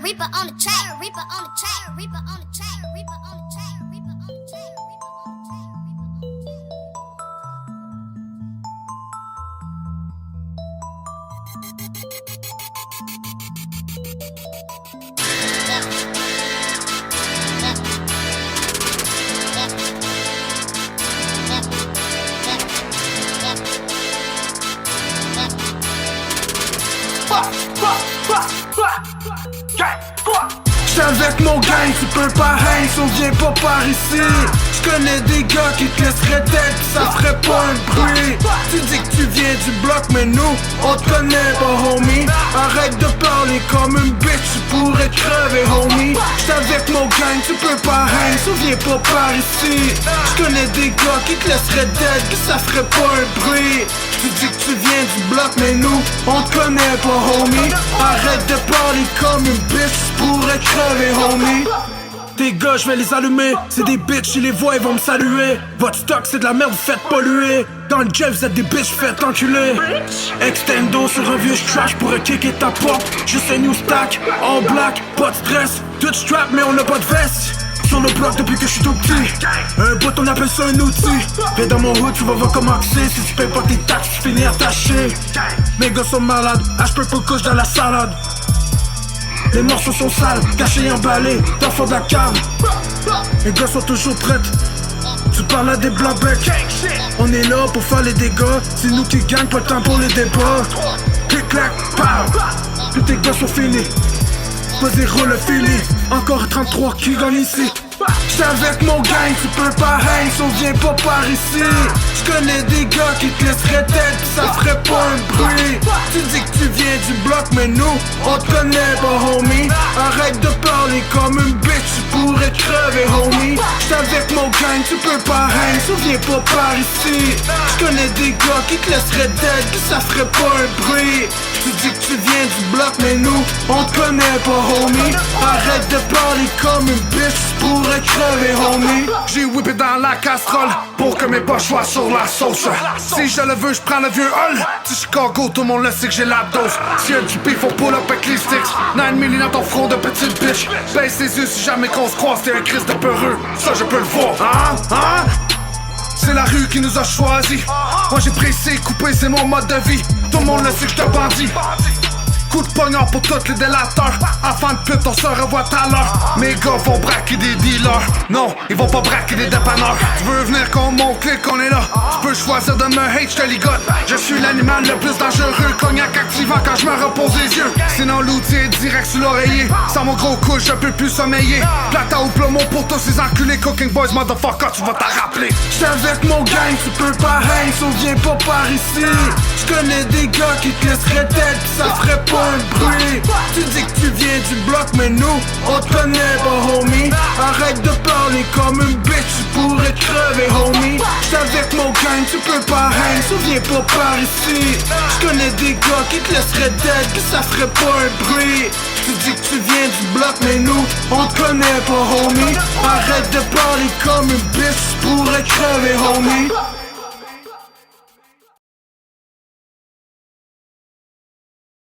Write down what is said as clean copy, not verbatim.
Reaper on the track, Reaper on the track, Reaper on the track, Reaper on the track, Reaper on the track, Reaper on the track. J'suis avec mon gang, tu peux pas hang, on vient pas par ici. J'connais des gars qui te laisseraient tête, pis ça ferait pas un bruit. Tu dis que tu viens du bloc, mais nous, on te connaît pas, homie. Arrête de parler comme une bitch, tu pourrais crever, homie. J'suis avec mon gang, tu peux pas hang, on vient pas par ici. J'connais des gars qui te laisseraient tête, pis ça ferait pas un bruit. Tu dis que tu viens du bloc, mais nous, on te connaît pas, homie. Arrête de parler comme une bitch, tu pourrais crever, homie. Tes gars, je vais les allumer. C'est des bitches, je les vois, ils vont me saluer. Votre stock, c'est de la merde, vous faites polluer. Dans le jet, vous êtes des bitches, faites enculer. Extendo sur un vieux trash pourrait kicker ta porte. Juste un new stack, all black, pas de stress. Tout strap, mais on a pas de veste. Sur le bloc depuis que je suis tout petit. Un bout, on appelle ça un outil. Viens dans mon hood, tu vas voir comment c'est. Si tu payes pas tes taxes, tu finis attaché. Mes gars sont malades, HP peu couche dans la salade. Les morceaux sont sales, cachés et emballés, dans le fond de la cave. Les gars sont toujours prêts. Tu parles à des blancs becs. On est là pour faire les dégâts. C'est nous qui gagnent, pas le temps pour les débats. Clic clac, pow. Tous tes gars sont finis. Pas zéro le fini. Encore 33 qui gagnent ici. J'suis avec mon gang, tu peux pas hang, on vient pas par ici. J'connais des gars qui te laisseraient tête, pis ça ferait pas un bruit. Tu dis que tu viens du bloc, mais nous, on te connaît pas, homie. Arrête de parler comme une bitch, tu pourrais crever, homie. J'suis avec mon gang, tu peux pas hang, on vient pas par ici. J'connais des gars qui te laisseraient tête, pis ça ferait pas un bruit. Tu dis que tu viens du bloc, mais nous, on te connaît pas, homie. Arrête de parler comme une bitch, tu pourrais crever, homie. J'ai whippé dans la casserole pour que mes poches soient sur la sauce. Si je le veux, je prends le vieux hall. Si Chicago, tout le monde le sait que j'ai la dose. Si un GP, faut pull up avec les sticks. 9 milli dans ton front de petite bitch. Baisse les yeux si jamais qu'on se croise, t'es un Christ de peureux. Ça, je peux le voir. Hein? C'est la rue qui nous a choisis. Moi j'ai pressé, coupé, c'est mon mode de vie. Tout le monde le sait que j'te bandit. Coup de poignard pour tous les délateurs. Enfant de pute, on se revoit tout à l'heure. Mes gars vont braquer des dealers. Non, ils vont pas braquer des dépanneurs. Tu veux venir qu'on mon clic, on est là. Tu peux choisir de me hate, j'te ligote. Je suis l'animal le plus dangereux. Cognac activant quand je me repose les yeux. Sinon l'outil est direct sur l'oreiller. Sans mon gros couche, je peux plus sommeiller. Plata ou plomo pour tous ces enculés. Cooking boys, motherfucker, tu vas t'en rappeler. J'suis avec mon gang, tu peux pas hang, on vient pas par ici. J'connais des gars qui te laisseraient tête, pis ça ferait pas un bruit. Tu dis que tu viens du bloc, mais nous, on te connaît pas, homie. Arrête de parler comme une bitch, tu pourrais crever, homie. J'suis avec mon gang, tu peux pas hang, on vient pas par ici. J'connais des gars qui te laisseraient dead, que ça ferait pas un bruit. Tu dis que tu viens du bloc, mais nous, on te connaît pas, homie. Arrête de parler comme une bitch, tu pourrais crever, homie.